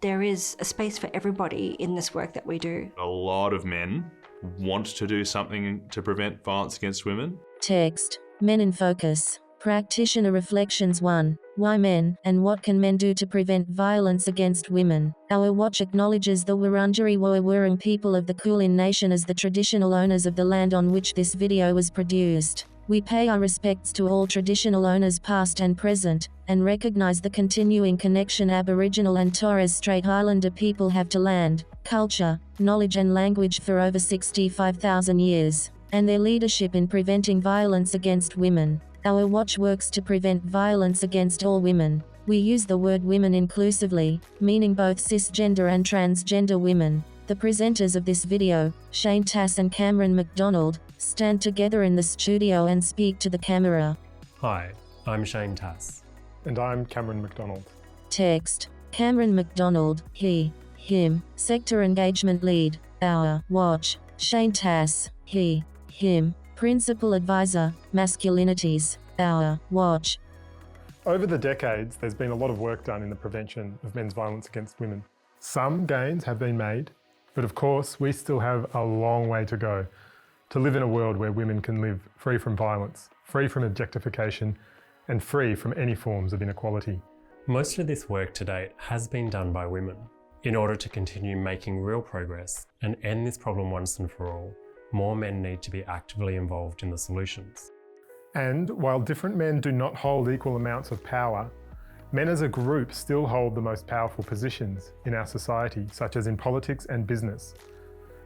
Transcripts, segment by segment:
there is a space for everybody in this work that we do. A lot of men want to do something to prevent violence against women. Text. Men in Focus. Practitioner Reflections 1. Why men, and what can men do to prevent violence against women? Our watch acknowledges the Wurundjeri Woi people of the Kulin Nation as the traditional owners of the land on which this video was produced. We pay our respects to all traditional owners past and present, and recognize the continuing connection Aboriginal and Torres Strait Islander people have to land, culture, knowledge and language for over 65,000 years, and their leadership in preventing violence against women. Our watch works to prevent violence against all women. We use the word women inclusively, meaning both cisgender and transgender women. The presenters of this video, Shane Tass and Cameron McDonald, stand together in the studio and speak to the camera. Hi, I'm Shane Tass. And I'm Cameron McDonald. Text. Cameron McDonald, he, him, Sector Engagement Lead, our watch. Shane Tass, he, him, Principal Advisor, Masculinities, our watch. Over the decades, there's been a lot of work done in the prevention of men's violence against women. Some gains have been made, but of course, we still have a long way to go to live in a world where women can live free from violence, free from objectification, and free from any forms of inequality. Most of this work to date has been done by women. In order to continue making real progress and end this problem once and for all, more men need to be actively involved in the solutions. And while different men do not hold equal amounts of power, men as a group still hold the most powerful positions in our society, such as in politics and business.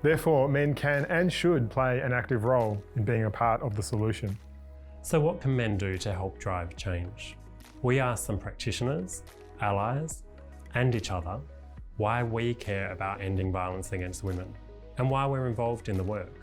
Therefore, men can and should play an active role in being a part of the solution. So what can men do to help drive change? We asked some practitioners, allies, and each other why we care about ending violence against women and why we're involved in the work.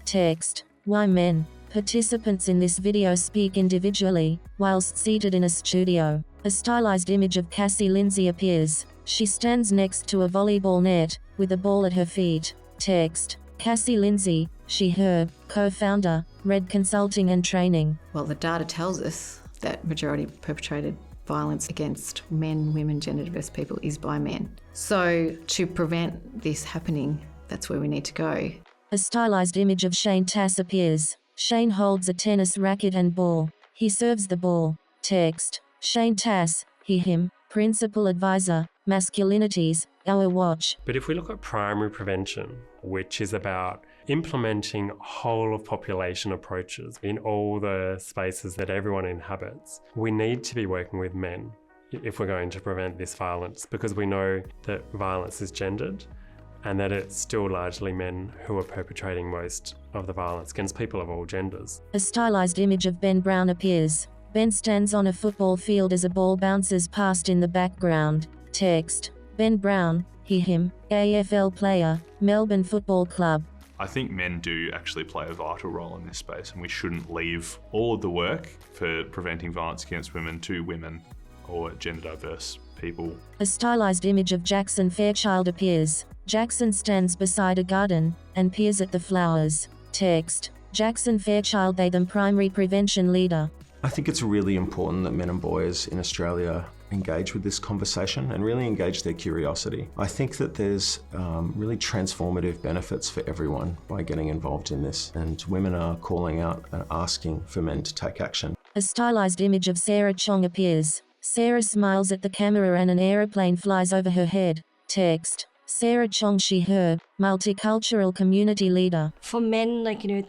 Text. Why men? Participants in this video speak individually, whilst seated in a studio. A stylized image of Cassie Lindsay appears. She stands next to a volleyball net, with a ball at her feet. Text. Cassie Lindsay, she, her, co-founder, Red Consulting and Training. Well, the data tells us that majority perpetrated violence against men, women, gender diverse people is by men. So to prevent this happening, that's where we need to go. A stylized image of Shane Tass appears. Shane holds a tennis racket and ball. He serves the ball. Text. Shane Tass, he, him, Principal Advisor, Masculinities, our watch. But if we look at primary prevention, which is about implementing whole of population approaches in all the spaces that everyone inhabits, we need to be working with men if we're going to prevent this violence, because we know that violence is gendered and that it's still largely men who are perpetrating most of the violence against people of all genders. A stylized image of Ben Brown appears. Ben stands on a football field as a ball bounces past in the background. Text. Ben Brown, he, him, AFL player, Melbourne Football Club. I think men do actually play a vital role in this space, and we shouldn't leave all of the work for preventing violence against women to women or gender diverse people. A stylized image of Jackson Fairchild appears. Jackson stands beside a garden and peers at the flowers. Text. Jackson Fairchild, they them primary prevention leader. I think it's really important that men and boys in Australia engage with this conversation and really engage their curiosity. I think that there's really transformative benefits for everyone by getting involved in this, and women are calling out and asking for men to take action. A stylized image of Sarah Chong appears. Sarah smiles at the camera and an aeroplane flies over her head. Text. Sarah Chong, she, her, multicultural community leader. For men,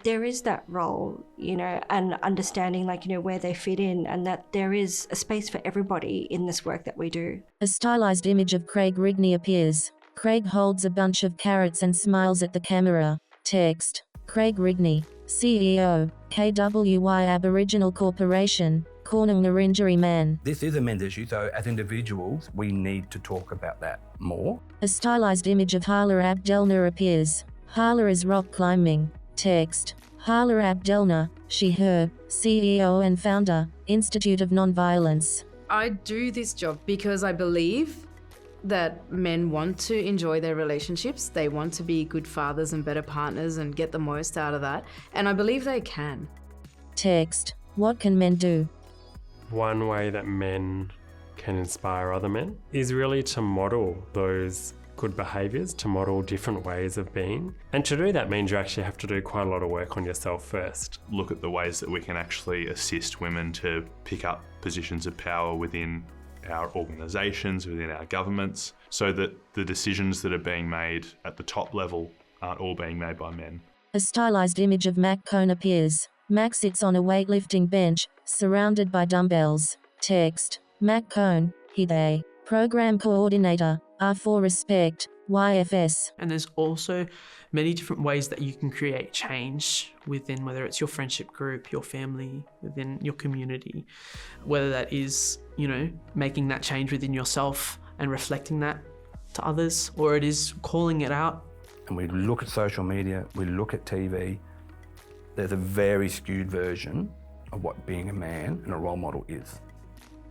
there is that role, and understanding, where they fit in, and that there is a space for everybody in this work that we do. A stylized image of Craig Rigney appears. Craig holds a bunch of carrots and smiles at the camera. Text. Craig Rigney, CEO, KWY Aboriginal Corporation, Wurundjeri man. This is a men's issue, so as individuals, we need to talk about that more. A stylized image of Hala Abdelna appears. Hala is rock climbing. Text. Hala Abdelna, she, her, CEO and founder, Institute of Nonviolence. I do this job because I believe that men want to enjoy their relationships. They want to be good fathers and better partners and get the most out of that. And I believe they can. Text. What can men do? One way that men can inspire other men is really to model those good behaviours, to model different ways of being. And to do that means you actually have to do quite a lot of work on yourself first. Look at the ways that we can actually assist women to pick up positions of power within our organisations, within our governments, so that the decisions that are being made at the top level aren't all being made by men. A stylized image of Mac Cone appears. Mac sits on a weightlifting bench, surrounded by dumbbells. Text. Mac Cone, he, they. Program Coordinator, R4 Respect, YFS. And there's also many different ways that you can create change within, whether it's your friendship group, your family, within your community, whether that is, making that change within yourself and reflecting that to others, or it is calling it out. And we look at social media, we look at TV, there's a very skewed version of what being a man and a role model is.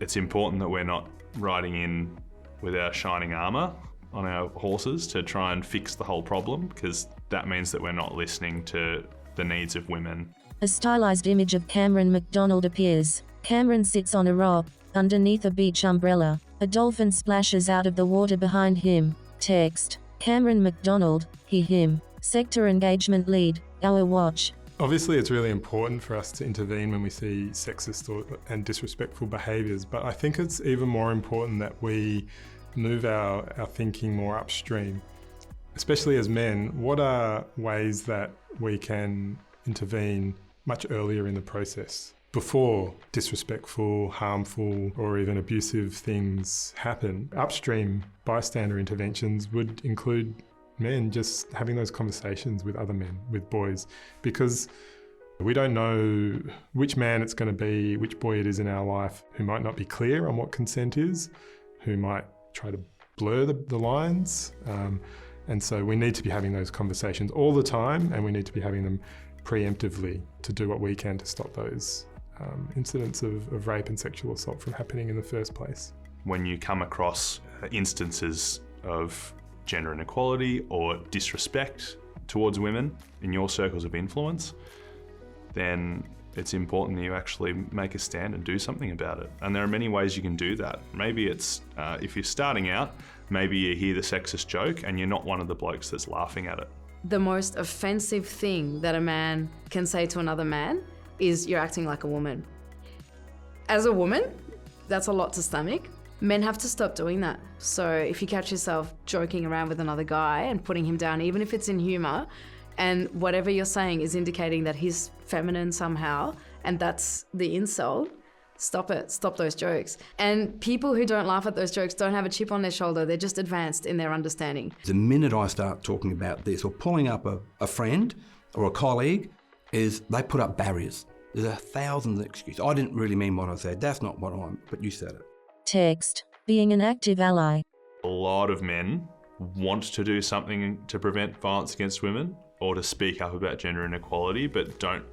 It's important that we're not riding in with our shining armour on our horses to try and fix the whole problem, because that means that we're not listening to the needs of women. A stylized image of Cameron McDonald appears. Cameron sits on a rock, underneath a beach umbrella. A dolphin splashes out of the water behind him. Text. Cameron McDonald, he, him. Sector Engagement Lead, Our Watch. Obviously, it's really important for us to intervene when we see sexist and disrespectful behaviours, but I think it's even more important that we move our thinking more upstream. Especially as men, what are ways that we can intervene much earlier in the process, before disrespectful, harmful, or even abusive things happen? Upstream bystander interventions would include men just having those conversations with other men, with boys, because we don't know which man it's going to be, which boy it is in our life who might not be clear on what consent is, who might try to blur the lines. And so we need to be having those conversations all the time, and we need to be having them preemptively to do what we can to stop those incidents of rape and sexual assault from happening in the first place. When you come across instances of gender inequality or disrespect towards women in your circles of influence, then it's important that you actually make a stand and do something about it. And there are many ways you can do that. Maybe it's, if you're starting out, maybe you hear the sexist joke and you're not one of the blokes that's laughing at it. The most offensive thing that a man can say to another man is, "You're acting like a woman." As a woman, that's a lot to stomach. Men have to stop doing that. So if you catch yourself joking around with another guy and putting him down, even if it's in humour, and whatever you're saying is indicating that he's feminine somehow, and that's the insult, stop it. Stop those jokes. And people who don't laugh at those jokes don't have a chip on their shoulder. They're just advanced in their understanding. The minute I start talking about this or pulling up a friend or a colleague, is they put up barriers. There's 1,000 excuses. I didn't really mean what I said. That's not what but you said it. Text. Being an active ally. A lot of men want to do something to prevent violence against women or to speak up about gender inequality, but don't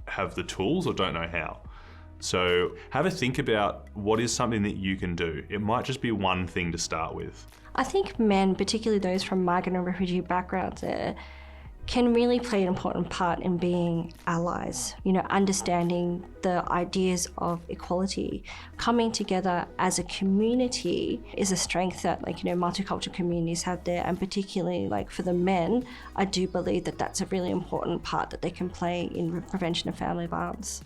have the tools or don't know how. So have a think about what is something that you can do. It might just be one thing to start with. I think men, particularly those from migrant and refugee backgrounds, can really play an important part in being allies, understanding the ideas of equality. Coming together as a community is a strength that, multicultural communities have there, and particularly, for the men, I do believe that that's a really important part that they can play in prevention of family violence.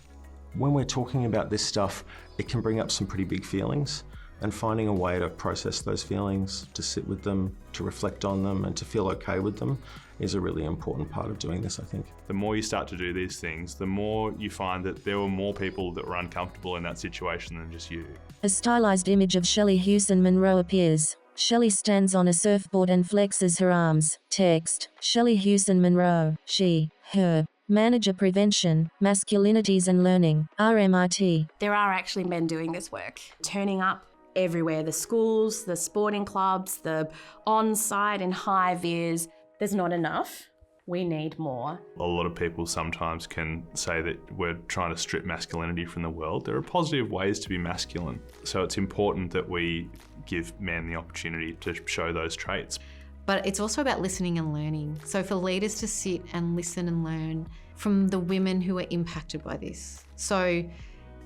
When we're talking about this stuff, it can bring up some pretty big feelings, and finding a way to process those feelings, to sit with them, to reflect on them, and to feel okay with them is a really important part of doing this, I think. The more you start to do these things, the more you find that there were more people that were uncomfortable in that situation than just you. A stylized image of Shelley Hewson Monroe appears. Shelley stands on a surfboard and flexes her arms. Text. Shelley Hewson Monroe, she, her. Manager Prevention, Masculinities and Learning, RMIT. There are actually men doing this work, turning up everywhere, the schools, the sporting clubs, the on-site and high-vis. There's not enough. We need more. A lot of people sometimes can say that we're trying to strip masculinity from the world. There are positive ways to be masculine. So it's important that we give men the opportunity to show those traits. But it's also about listening and learning. So for leaders to sit and listen and learn from the women who are impacted by this. So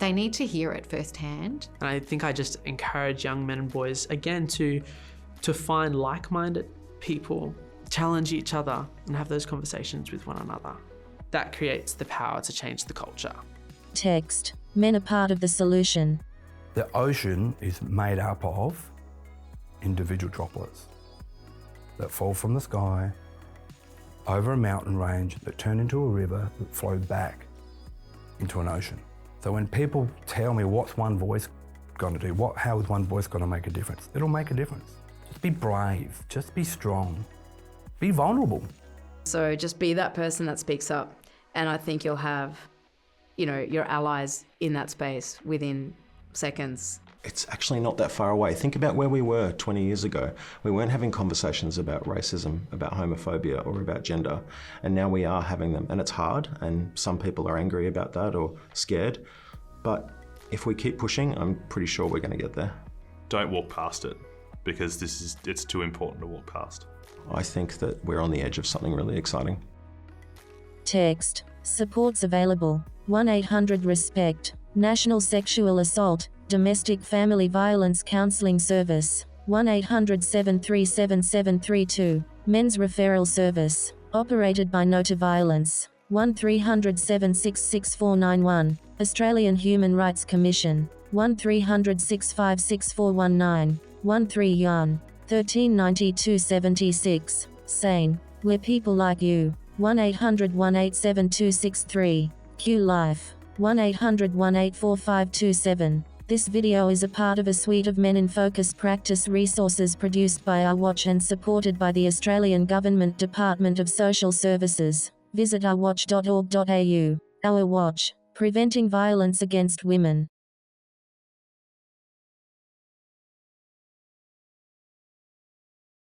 They need to hear it firsthand. And I think I just encourage young men and boys, again, to find like-minded people, challenge each other and have those conversations with one another. That creates the power to change the culture. Text. Men are part of the solution. The ocean is made up of individual droplets that fall from the sky over a mountain range that turn into a river that flow back into an ocean. So when people tell me what's one voice going to do, how is one voice going to make a difference? It'll make a difference. Just be brave, just be strong, be vulnerable. So just be that person that speaks up, and I think you'll have, your allies in that space within seconds. It's actually not that far away. Think about where we were 20 years ago. We weren't having conversations about racism, about homophobia, or about gender, and now we are having them. And it's hard, and some people are angry about that or scared. But if we keep pushing, I'm pretty sure we're going to get there. Don't walk past it, because it's too important to walk past. I think that we're on the edge of something really exciting. Text. Supports available. 1-800-RESPECT. National Sexual Assault, Domestic Family Violence Counselling Service. 1-800-737-732. Men's Referral Service. Operated by No to Violence. 1300-766-6491. Australian Human Rights Commission. 1300-656-419. 13 Yarn. 1392-76. Sane. We're people like you. 1-800-187-263. Q Life. 1-800-184527. This video is a part of a suite of Men in Focus practice resources produced by Our Watch and supported by the Australian Government Department of Social Services. Visit ourwatch.org.au. Our Watch. Preventing violence against women.